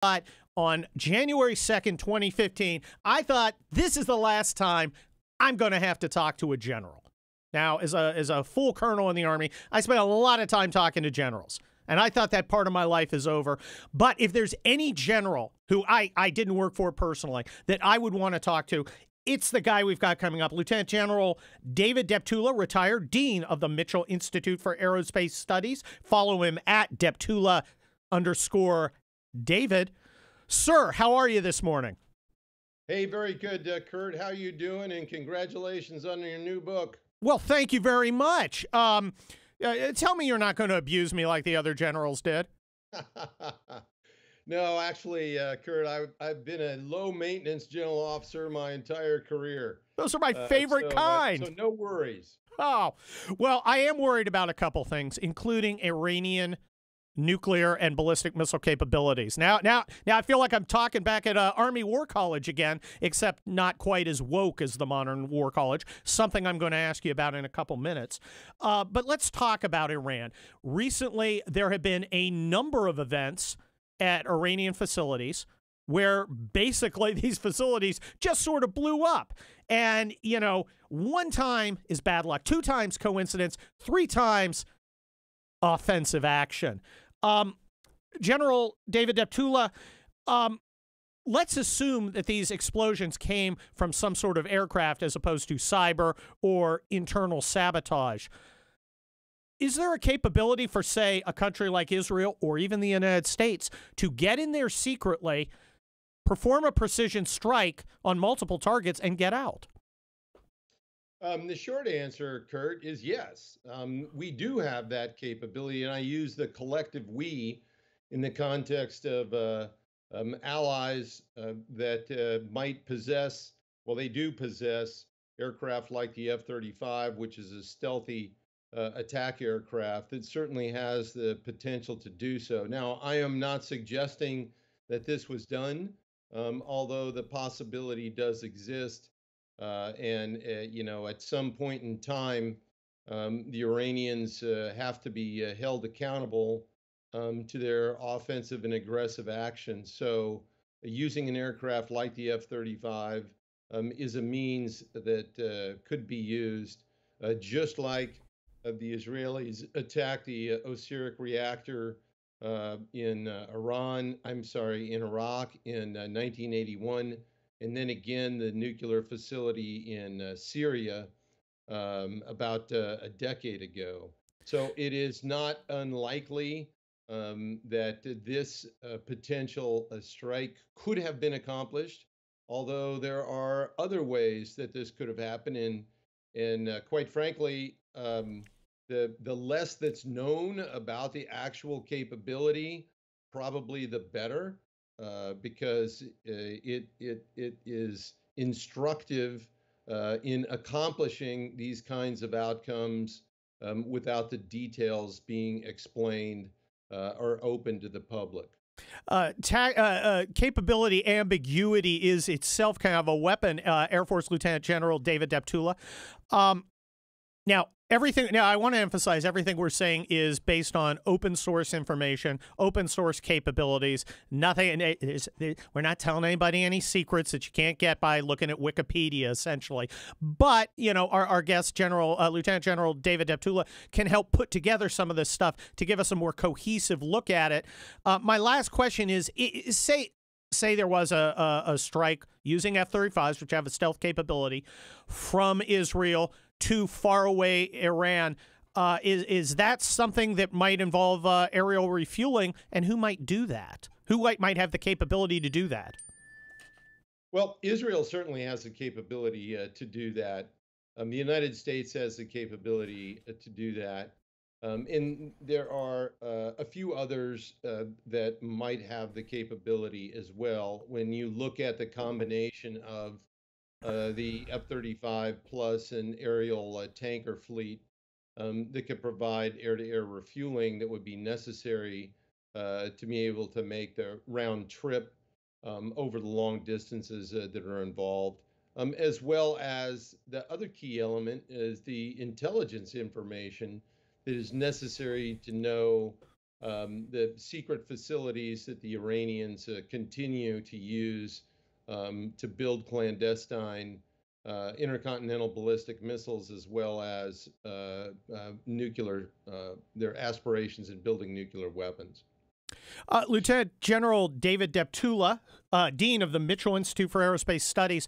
But on January 2nd, 2015, I thought this is the last time I'm going to have to talk to a general. Now, as a full colonel in the Army, I spent a lot of time talking to generals. And I thought that part of my life is over. But if there's any general who I didn't work for personally that I would want to talk to, it's the guy we've got coming up, Lieutenant General David Deptula, retired Dean of the Mitchell Institute for Aerospace Studies. Follow him at Deptula_David. Sir, how are you this morning? Hey, very good, Kurt. How you doing? And congratulations on your new book. Well, thank you very much. Tell me you're not going to abuse me like the other generals did. No, actually, Kurt, I've been a low-maintenance general officer my entire career. Those are my favorite kind. So no worries. Oh, well, I am worried about a couple things, including Iranian nuclear and ballistic missile capabilities. Now I feel like I'm talking back at Army War College again, except not quite as woke as the modern War College, something I'm going to ask you about in a couple minutes. But let's talk about Iran. Recently, there have been a number of events at Iranian facilities where basically these facilities just sort of blew up. And, you know, one time is bad luck, two times coincidence, three times offensive action. General David Deptula, let's assume that these explosions came from some sort of aircraft as opposed to cyber or internal sabotage. Is there a capability for, say, a country like Israel or even the United States to get in there secretly, perform a precision strike on multiple targets, and get out? The short answer, Kurt, is yes. We do have that capability, and I use the collective we in the context of allies that might possess, well, they do possess aircraft like the F-35, which is a stealthy attack aircraft that certainly has the potential to do so. Now, I am not suggesting that this was done, although the possibility does exist. You know, at some point in time, the Iranians have to be held accountable to their offensive and aggressive actions. So using an aircraft like the F-35 is a means that could be used, just like the Israelis attacked the Osiris reactor in in Iraq in 1981. And then again, the nuclear facility in Syria about a decade ago. So it is not unlikely that this potential strike could have been accomplished, although there are other ways that this could have happened. And quite frankly, the less that's known about the actual capability, probably the better. Because it is instructive in accomplishing these kinds of outcomes without the details being explained or open to the public. Capability ambiguity is itself kind of a weapon, Air Force Lieutenant General David Deptula. Now, I want to emphasize everything we're saying is based on open source information, open source capabilities. Nothing, we're not telling anybody any secrets that you can't get by looking at Wikipedia, essentially. But, you know, our guest, Lieutenant General David Deptula, can help put together some of this stuff to give us a more cohesive look at it. My last question is say there was a strike using F-35s, which have a stealth capability, from Israel to faraway Iran. Is that something that might involve aerial refueling, and who might do that? Who might have the capability to do that? Well, Israel certainly has the capability to do that. The United States has the capability to do that. And there are a few others that might have the capability as well. When you look at the combination of the F-35 plus an aerial tanker fleet that could provide air-to-air refueling that would be necessary to be able to make the round trip over the long distances that are involved, as well as the other key element is the intelligence information that is necessary to know the secret facilities that the Iranians continue to use to build clandestine intercontinental ballistic missiles, as well as nuclear, their aspirations in building nuclear weapons. Lieutenant General David Deptula, Dean of the Mitchell Institute for Aerospace Studies.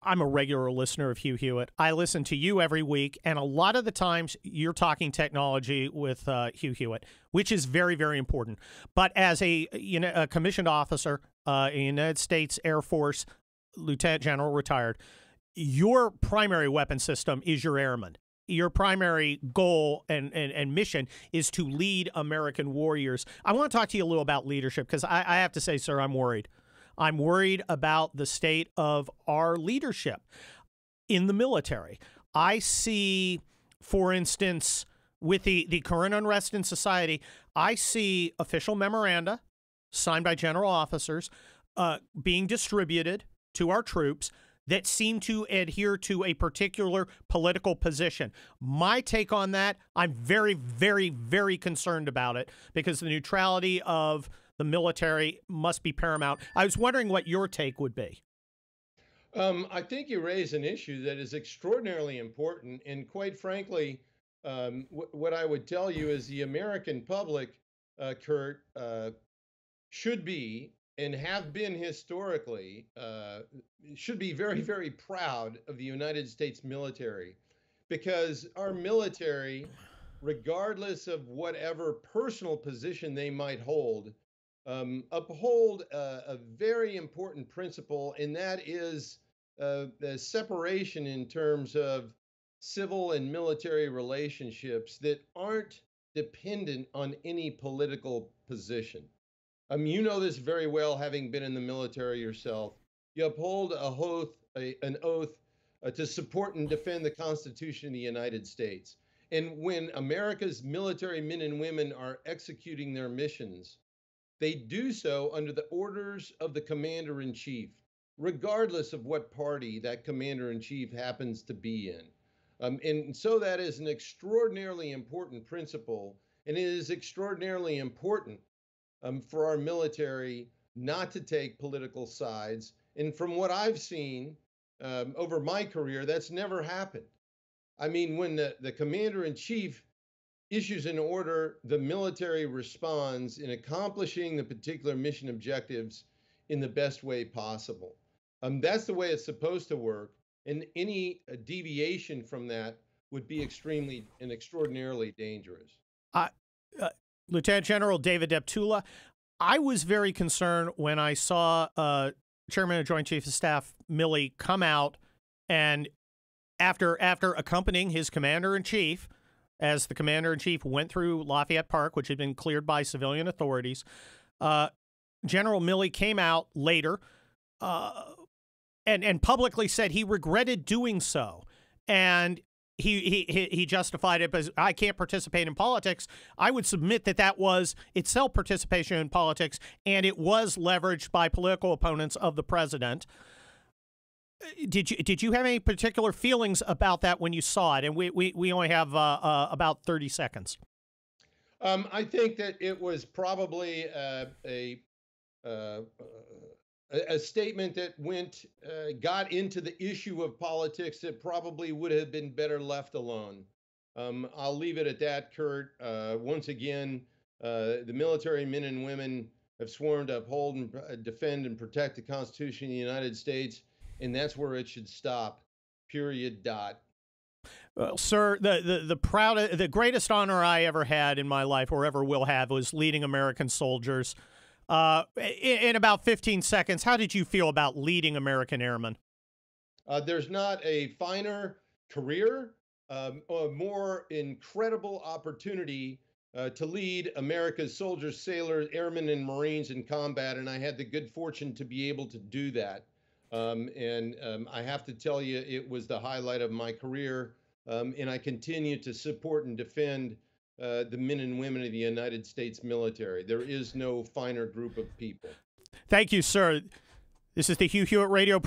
I'm a regular listener of Hugh Hewitt. I listen to you every week, and a lot of the times you're talking technology with Hugh Hewitt, which is very, very important. But as a commissioned officer in the United States Air Force, Lieutenant General retired, your primary weapon system is your airmen. Your primary goal and mission is to lead American warriors. I want to talk to you a little about leadership because I have to say, sir, I'm worried. I'm worried about the state of our leadership in the military. I see, for instance, with the current unrest in society, I see official memoranda signed by general officers being distributed to our troops that seem to adhere to a particular political position. My take on that, I'm very, very, very concerned about it because the neutrality of the military must be paramount. I was wondering what your take would be. I think you raise an issue that is extraordinarily important. And quite frankly, what I would tell you is the American public, Kurt, should be and have been historically, should be very, very proud of the United States military, because our military, regardless of whatever personal position they might hold, uphold a very important principle, and that is the separation in terms of civil and military relationships that aren't dependent on any political position. You know this very well, having been in the military yourself. You uphold an oath to support and defend the Constitution of the United States. And when America's military men and women are executing their missions, they do so under the orders of the commander-in-chief, regardless of what party that commander-in-chief happens to be in. And so that is an extraordinarily important principle, and it is extraordinarily important for our military not to take political sides. And from what I've seen over my career, that's never happened. I mean, when the commander-in-chief issues an order, the military responds in accomplishing the particular mission objectives in the best way possible. That's the way it's supposed to work, and any deviation from that would be extremely and extraordinarily dangerous. Lieutenant General David Deptula, I was very concerned when I saw Chairman of Joint Chiefs of Staff Milley come out and after accompanying his commander-in-chief, as the commander-in-chief went through Lafayette Park, which had been cleared by civilian authorities, General Milley came out later and publicly said he regretted doing so. And he justified it as, I can't participate in politics. I would submit that that was itself participation in politics, and it was leveraged by political opponents of the president. Did you have any particular feelings about that when you saw it? And we only have about 30 seconds. I think that it was probably a statement that got into the issue of politics that probably would have been better left alone. I'll leave it at that, Kurt. Once again, the military men and women have sworn to uphold and defend and protect the Constitution of the United States, and that's where it should stop. Period. Dot. Well, sir, the greatest honor I ever had in my life, or ever will have, was leading American soldiers. In about 15 seconds, how did you feel about leading American airmen? There's not a finer career, or more incredible opportunity to lead America's soldiers, sailors, airmen, and Marines in combat, and I had the good fortune to be able to do that. I have to tell you, it was the highlight of my career, and I continue to support and defend the men and women of the United States military. There is no finer group of people. Thank you, sir. This is the Hugh Hewitt Radio